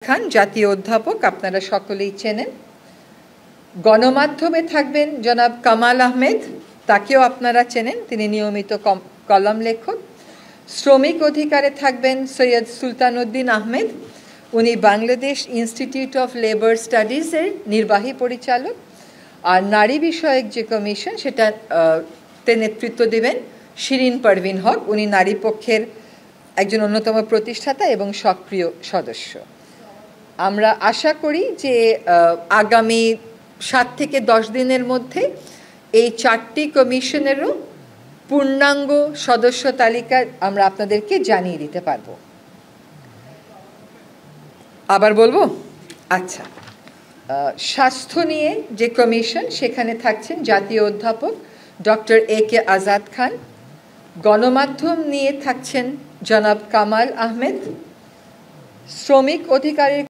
খান জাতীয় অধ্যাপক, আপনারা সকলেই চেনেন। গণমাধ্যমে থাকবেন জনাব কামাল আহমেদ, তাকেও আপনারা চেনেন, তিনি নিয়মিত কলাম লেখক। শ্রমিক অধিকারে থাকবেন সৈয়দ সুলতান উদ্দিন আহমেদ, উনি বাংলাদেশ ইনস্টিটিউট অফ লেবার স্টাডিজের নির্বাহী পরিচালক। আর নারী বিষয়ক যে কমিশন, সেটাতে নেতৃত্ব দেবেন শিরিন পারভিন হক, উনি নারী পক্ষের একজন অন্যতম প্রতিষ্ঠাতা এবং সক্রিয় সদস্য। আমরা আশা করি যে আগামী 7 থেকে 10 দিনের মধ্যে এই 4টি কমিশনেরও পূর্ণাঙ্গ সদস্য তালিকা আমরা আপনাদেরকে জানিয়ে দিতে পারব। আবার বলবো? আচ্ছা, স্বাস্থ্য নিয়ে যে কমিশন, সেখানে থাকছেন জাতীয় অধ্যাপক ডক্টর AK আজাদ খান। গণমাধ্যম নিয়ে থাকছেন জনাব কামাল আহমেদ। শ্রমিক অধিকারের